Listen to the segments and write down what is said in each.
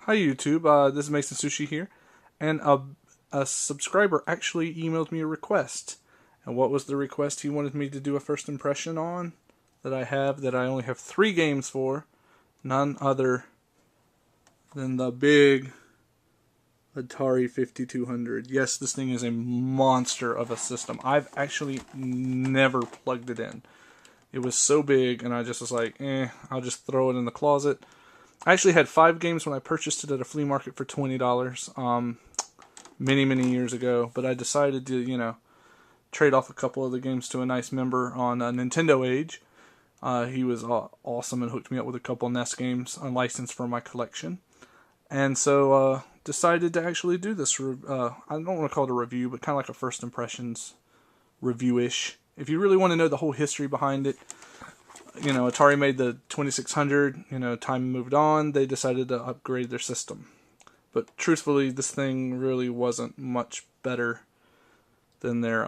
Hi YouTube, this is Mason Sushi here, and a subscriber actually emailed me a request. And what was the request? He wanted me to do a first impression on that I only have 3 games for, none other than the big Atari 5200. Yes, this thing is a monster of a system. I've actually never plugged it in. It was so big, and I just was like, I'll just throw it in the closet. I actually had 5 games when I purchased it at a flea market for $20 many years ago, but I decided to, trade off a couple of the games to a nice member on Nintendo Age. He was awesome and hooked me up with a couple NES games unlicensed for my collection. And so decided to actually do this. I don't want to call it a review, but kind of like a first impressions review-ish. If you really want to know the whole history behind it, Atari made the 2600, time moved on, they decided to upgrade their system. But truthfully, this thing really wasn't much better than their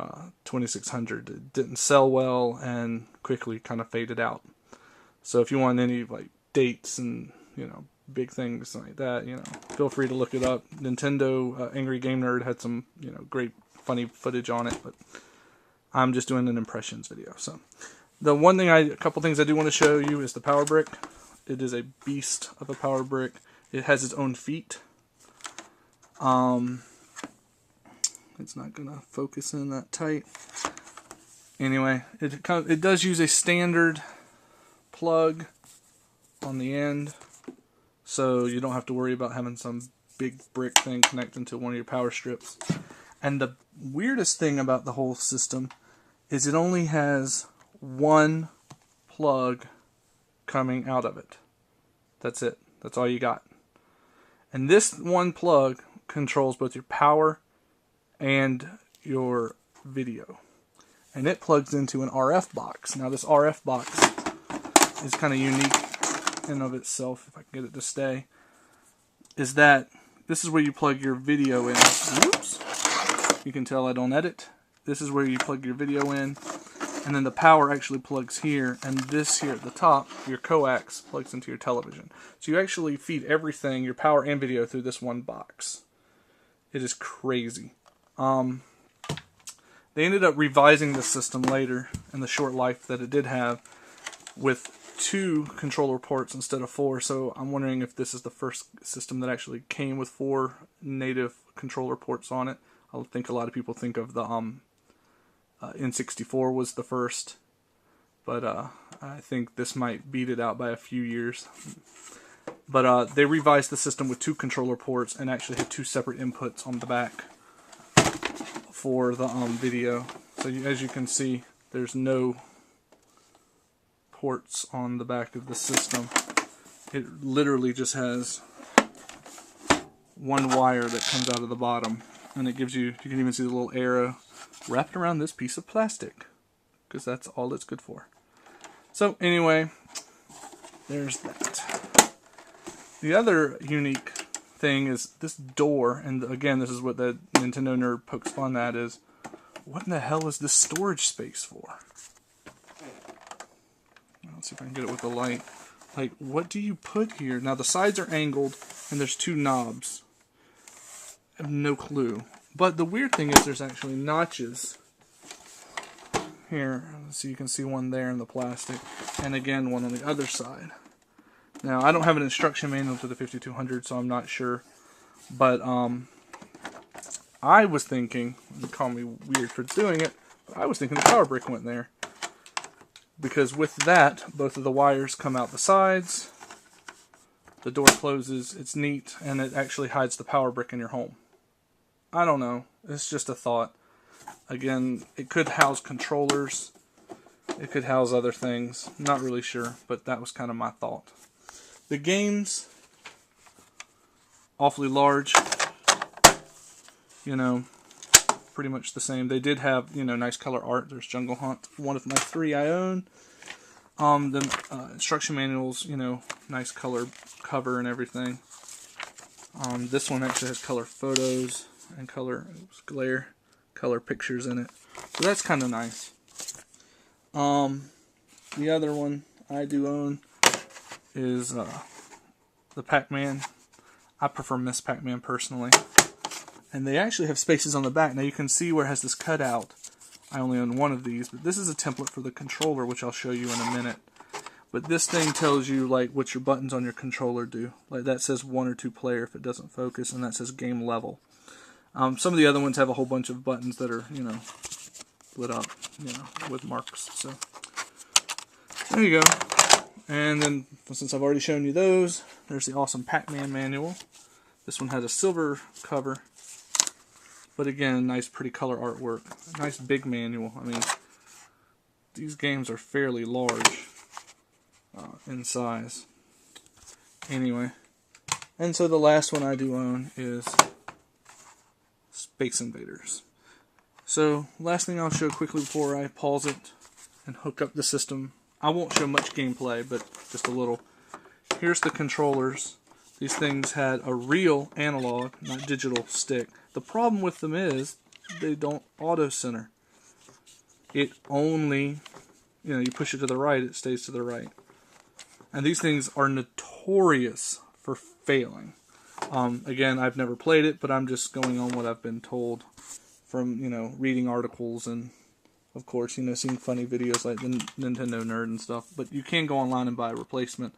2600. It didn't sell well and quickly kind of faded out. So if you want any dates and, big things like that, feel free to look it up. Nintendo Angry Game Nerd had some, great funny footage on it, but I'm just doing an impressions video. So a couple things I do want to show you is the power brick. It is a beast of a power brick. It has its own feet. It's not gonna focus in that tight. Anyway, it does use a standard plug on the end, so you don't have to worry about having some big brick thing connecting to one of your power strips. And the weirdest thing about the whole system is it only has one plug coming out of it. That's it. That's all you got. And this one plug controls both your power and your video. And it plugs into an RF box. Now this RF box is kind of unique in of itself, if I can get it to stay, is that this is where you plug your video in. Whoops. You can tell I don't edit. This is where you plug your video in. And then the power actually plugs here, and this here at the top, your coax, plugs into your television. So you actually feed everything, your power and video, through this one box. It is crazy. They ended up revising the system later, in the short life that it did have, with 2 controller ports instead of 4. So I'm wondering if this is the first system that actually came with 4 native controller ports on it. I think a lot of people think of the N64 was the first, but I think this might beat it out by a few years. But they revised the system with 2 controller ports and actually had 2 separate inputs on the back for the video. So as you can see, there's no ports on the back of the system. It literally just has one wire that comes out of the bottom, and it gives you can even see the little arrow wrapped around this piece of plastic, because that's all it's good for. So anyway, there's that. The other unique thing is this door, and again, this is what the Nintendo nerd pokes fun at, is what in the hell is this storage space for? Let's see if I can get it with the light. What do you put here? Now the sides are angled, and there's 2 knobs. I have no clue. But the weird thing is there's actually notches here. So you can see one there in the plastic, and again one on the other side. Now I don't have an instruction manual to the 5200, so I'm not sure. But I was thinking, you call me weird for doing it, but I was thinking the power brick went there. Because with that, both of the wires come out the sides, the door closes, it's neat, and it actually hides the power brick in your home. I don't know. It's just a thought. Again, it could house controllers. It could house other things. Not really sure, but that was kind of my thought. The games, awfully large. Pretty much the same. They did have, nice color art. There's Jungle Hunt, one of my 3 I own. The instruction manuals, nice color cover and everything. This one actually has color photos and color pictures in it, so that's kind of nice. The other one I do own is the Pac-Man. I prefer Miss Pac-Man personally. And they actually have spaces on the back. Now you can see where it has this cutout. I only own one of these, but this is a template for the controller, which I'll show you in a minute. But this thing tells you like what your buttons on your controller do. Like that says 1 or 2 player if it doesn't focus, and that says game level. Some of the other ones have a whole bunch of buttons that are, you know, lit up, you know, with marks. So there you go. And then since I've already shown you those, there's the awesome Pac-Man manual. This one has a silver cover, but again, nice pretty color artwork. Nice big manual. I mean, these games are fairly large in size. Anyway, and so the last one I do own is Space Invaders. So, last thing I'll show quickly before I pause it and hook up the system. I won't show much gameplay, but just a little. Here's the controllers. These things had a real analog, not digital, stick. The problem with them is they don't auto-center. It only, you know, you push it to the right, it stays to the right. And these things are notorious for failing. Again, I've never played it, but I'm just going on what I've been told from, you know, reading articles and, of course, you know, seeing funny videos like the Nintendo Nerd and stuff. But you can go online and buy a replacement.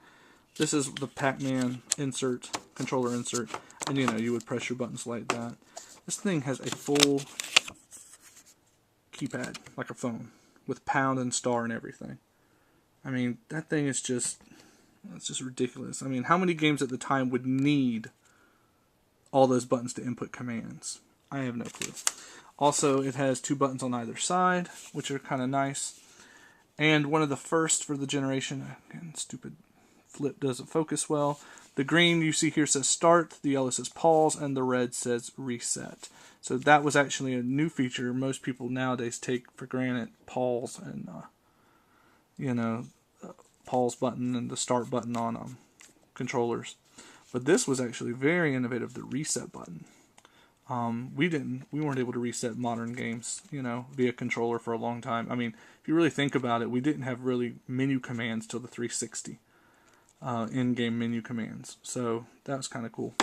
This is the Pac-Man insert, controller insert, and, you know, you would press your buttons like that. This thing has a full keypad, like a phone, with pound and star and everything. I mean, that thing is just, it's just ridiculous. I mean, how many games at the time would need all those buttons to input commands? I have no clue. Also, it has 2 buttons on either side, which are kind of nice. And one of the first for the generation, again, stupid flip doesn't focus well. The green you see here says start, the yellow says pause, and the red says reset. So that was actually a new feature. Most people nowadays take for granted pause and, you know, pause button and the start button on controllers. But this was actually very innovative, the reset button. We weren't able to reset modern games, you know, via controller for a long time. I mean, if you really think about it, we didn't have really menu commands till the 360. In-game menu commands. So that was kind of cool.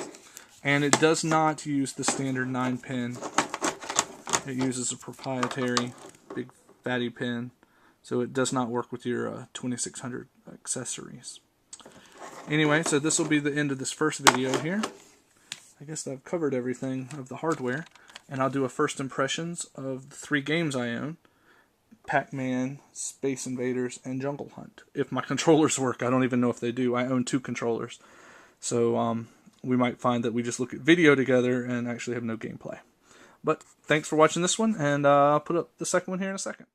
And it does not use the standard 9-pin. It uses a proprietary big fatty pin. So it does not work with your 2600 accessories. Anyway, so this will be the end of this first video here. I guess I've covered everything of the hardware. And I'll do a first impressions of the 3 games I own. Pac-Man, Space Invaders, and Jungle Hunt. If my controllers work, I don't even know if they do. I own 2 controllers. So we might find that we just look at video together and actually have no gameplay. But thanks for watching this one, and I'll put up the second one here in a second.